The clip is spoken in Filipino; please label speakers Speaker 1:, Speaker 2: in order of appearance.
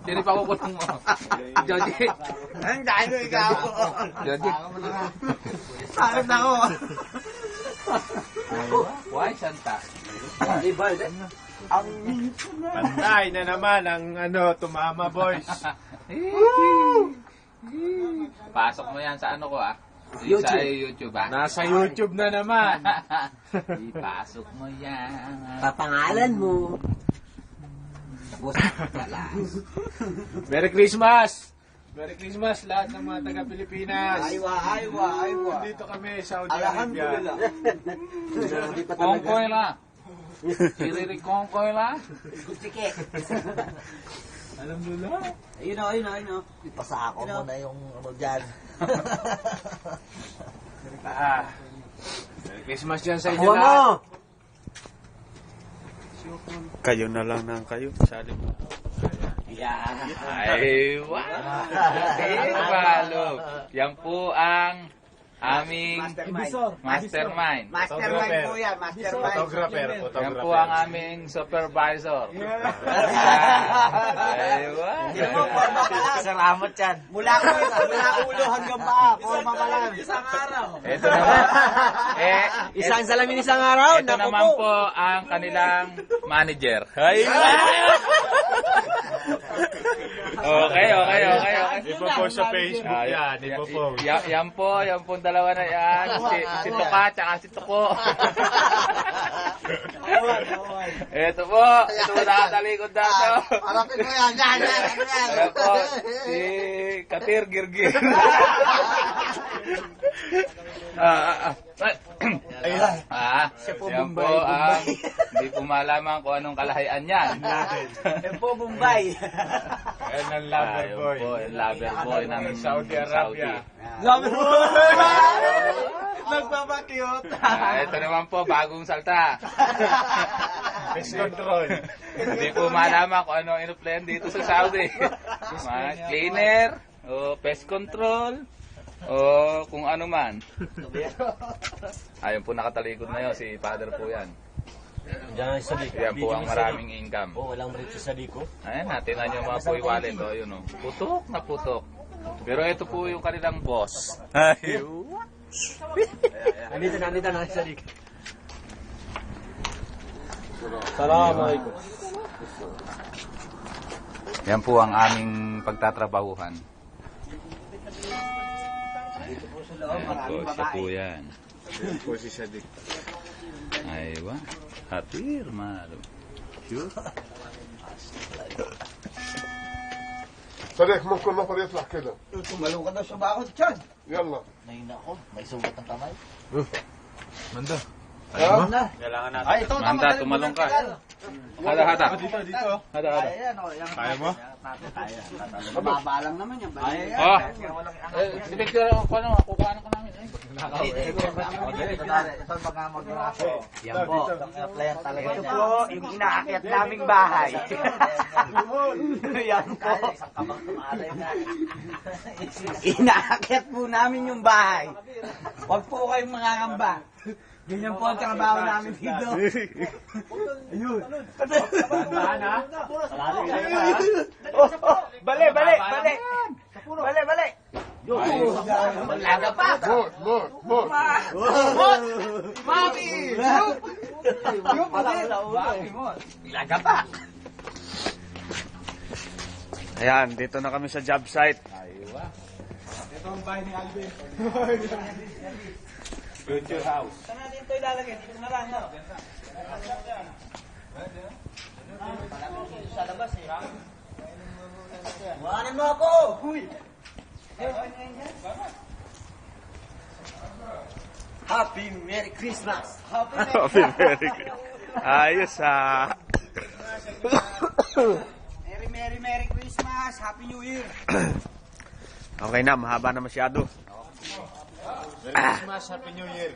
Speaker 1: Sino pa kukulong mo? Joji.
Speaker 2: Ang dahil ikaw.
Speaker 1: Joji.
Speaker 2: Sakit ako.
Speaker 1: Why, Santa?
Speaker 3: Pantay na naman ang tumama boys.
Speaker 1: Pasok mo yan sa ano ko
Speaker 2: YouTube.
Speaker 1: Sa YouTube
Speaker 3: Nasa YouTube na naman.
Speaker 1: Ipasok mo yan.
Speaker 2: Papangalan mo.
Speaker 3: Merry Christmas! Merry Christmas lahat ng mga taga-Pilipinas.
Speaker 2: Aywa.
Speaker 3: Dito kami sa Saudi Arabia.
Speaker 1: Kongkoy la. Siriri kongkoy la.
Speaker 2: Kutsike.
Speaker 3: Alhamdulillah.
Speaker 2: Ayun o. Ipasako mo na yung dyan.
Speaker 3: Merry Christmas dyan sa inyo lahat.
Speaker 4: Kayo na lang ng kayo. Sali mo.
Speaker 1: Ay, wow. Balog. Yan po ang aming mastermind.
Speaker 2: Mastermind po yan. Mastermind.
Speaker 3: Photographer.
Speaker 1: Yan po ang aming supervisor. Ay, wow.
Speaker 2: Salamat yan. Mula ulo hanggang paa. Forma pa lang. Isang araw.
Speaker 1: Ito naman.
Speaker 2: Isang salamin isang araw.
Speaker 1: Ito naman po ang kanilang manager. Ay, Okay.
Speaker 3: Ipo-post sa Facebook yan. Ipo-post.
Speaker 1: Yan po dalawa na yan. Si Tuka, tsaka si Tuko. Ito po nakatalikod dito.
Speaker 2: Harapin mo yan.
Speaker 1: Ayan po, si Katir Girgir. Yan po ang hindi po malaman kung anong kalahian yan.
Speaker 2: Yan po, Bombay.
Speaker 3: Yan ang lover boy.
Speaker 1: Yung lover boy ng
Speaker 3: Saudi Arabia.
Speaker 2: Lover boy! Nagpapakyot.
Speaker 1: Ito naman po, bagong salta.
Speaker 3: Pest control.
Speaker 1: Hindi po malaman kung ano in-plan dito sa Saudi. Mga cleaner, o pest control, o kung ano man. Ayun po nakatalikod na yun, si Father po yan.
Speaker 4: Diyan sa liko.
Speaker 1: Yan po ang maraming income.
Speaker 4: Walang rito sa liko.
Speaker 1: Ayan, natin na yung mga puy wallet. O, yun o. Putok na putok. Pero ito po yung kanilang boss. Ay,
Speaker 4: Andito na sa liko. Assalamualaikum.
Speaker 1: yan po ang aming pagtatrabahuhan.
Speaker 2: Dito po sa loob, maraming
Speaker 1: Siya
Speaker 2: babae.
Speaker 1: po yan.
Speaker 3: Po si Sadik.
Speaker 1: Aywa. Hatir, malo. Sure.
Speaker 5: صريح ممكن نفر يطلع كده
Speaker 2: Tumalong ka daw sa bakod dyan.
Speaker 5: يلا
Speaker 2: Ngayon ako, may sugat ng kamay.
Speaker 3: Manda.
Speaker 2: Na.
Speaker 4: Kailangan natin.
Speaker 2: Ay, ito.
Speaker 1: Manda, tumalong ka. Hada.
Speaker 3: Dito.
Speaker 1: Hada.
Speaker 2: Ayan o.
Speaker 3: Kaya mo?
Speaker 2: Kaya. Mababa lang naman yan.
Speaker 1: Oh. Picture ako pa naman. Kukuha ka namin.
Speaker 2: Ito baka mag-raso. Yan po. Player talaga. Ito po, yung inaakyat naming bahay. Yan po. Inaakyat po namin yung bahay. Huwag po kayong mangangamba. Ganyan po ang trabaho namin dito. Ayun. Bandahan ha? Bale. Maglaga pa.
Speaker 5: موت
Speaker 2: Mami! Laga pa.
Speaker 4: Ayan, dito na kami sa job site.
Speaker 3: Ito ang bahay ni Alvin. Future house.
Speaker 2: Saan natin ito ilalagay? Dito na lang, no? Sa labas eh. Buhanin mo ako! Huy! Happy Merry Christmas!
Speaker 4: Happy Merry. Ayos ah.
Speaker 2: Merry Christmas! Happy New Year!
Speaker 4: Okay na, mahaba na masyado.
Speaker 3: Merry Christmas, Happy New Year.